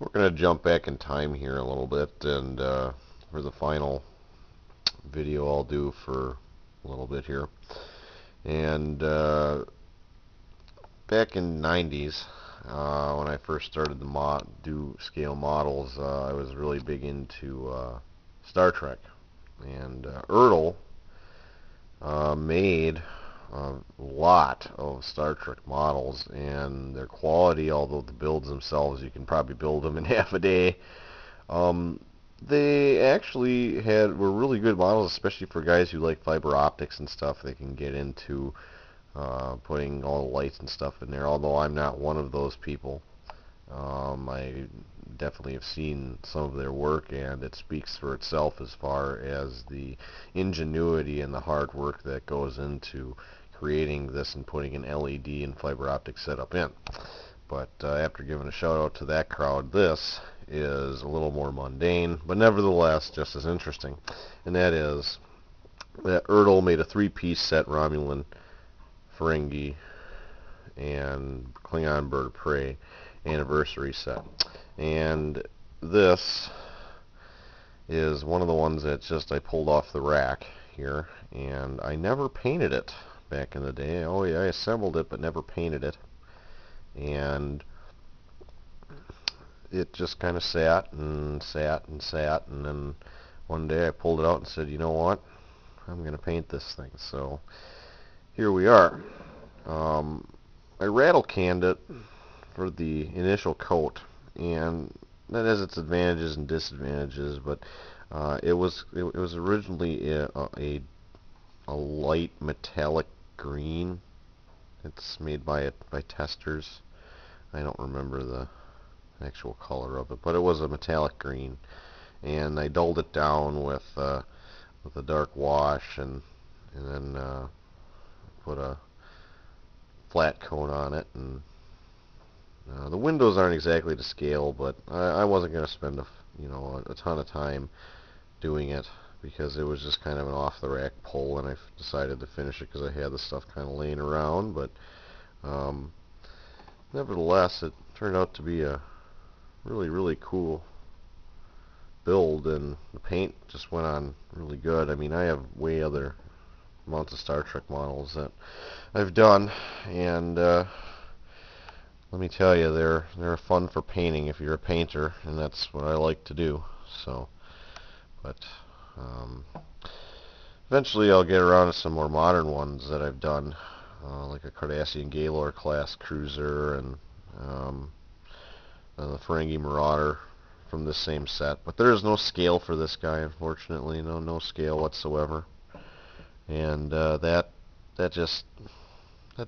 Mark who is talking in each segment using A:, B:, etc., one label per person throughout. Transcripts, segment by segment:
A: We're going to jump back in time here a little bit, and for the final video I'll do for a little bit here. And back in the 90s, when I first started to do scale models, I was really big into Star Trek. And Ertl made a lot of Star Trek models, and their quality, although the builds themselves, you can probably build them in half a day, they actually were really good models, especially for guys who like fiber optics and stuff. They can get into putting all the lights and stuff in there, although I'm not one of those people. I definitely have seen some of their work, and it speaks for itself as far as the ingenuity and the hard work that goes into creating this and putting an LED and fiber optic setup in. But after giving a shout out to that crowd, this is a little more mundane, but nevertheless just as interesting. And that is that Ertl made a three-piece set: Romulan, Ferengi, and Klingon Bird of Prey anniversary set. And this is one of the ones that just I pulled off the rack here, and I never painted it back in the day. Oh yeah, I assembled it but never painted it, and it just kind of sat and sat and sat, and then one day I pulled it out and said, you know what, I'm going to paint this thing. So here we are. I rattle canned it for the initial coat, and that has its advantages and disadvantages, but it was originally a light metallic green. It's made by testers. I don't remember the actual color of it, but it was a metallic green, and I dulled it down with a dark wash, and then put a flat coat on it. And the windows aren't exactly to scale, but I wasn't going to spend a ton of time doing it, because it was just kind of an off-the-rack pull, and I decided to finish it because I had the stuff kind of laying around. But nevertheless, it turned out to be a really cool build, and the paint just went on really good. I mean, I have way other amounts of Star Trek models that I've done, and let me tell you, they're fun for painting if you're a painter, and that's what I like to do. So, but eventually I'll get around to some more modern ones that I've done, like a Cardassian Gaylord class cruiser, and the Ferengi Marauder from this same set. But there is no scale for this guy, unfortunately. No scale whatsoever, and that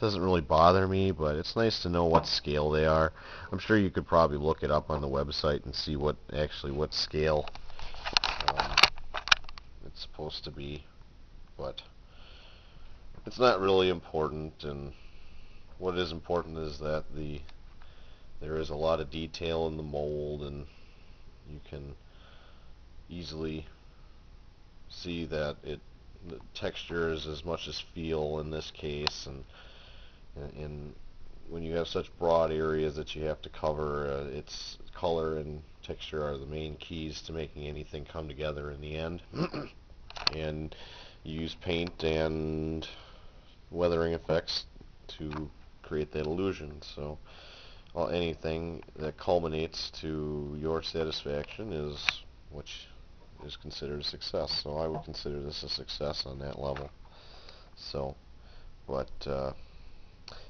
A: doesn't really bother me, but it's nice to know what scale they are. I'm sure you could probably look it up on the website and see what scale it's supposed to be, but it's not really important. And what is important is that there is a lot of detail in the mold, and you can easily see that the texture is as much as feel in this case, and when you have such broad areas that you have to cover, its color and texture are the main keys to making anything come together in the end. And you use paint and weathering effects to create that illusion. So anything that culminates to your satisfaction is what is considered a success. So I would consider this a success on that level. So, but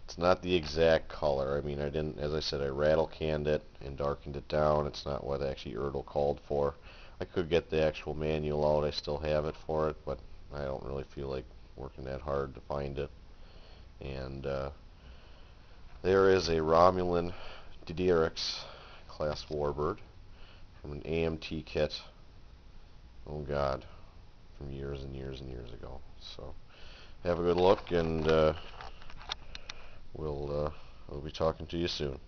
A: it's not the exact color. I mean, as I said, I rattle canned it and darkened it down. It's not what actually Ertl called for. I could get the actual manual out. I still have it for it, but I don't really feel like working that hard to find it. And there is a Romulan D'deridex class Warbird from an AMT kit. Oh God, from years and years and years ago. So have a good look, and we'll be talking to you soon.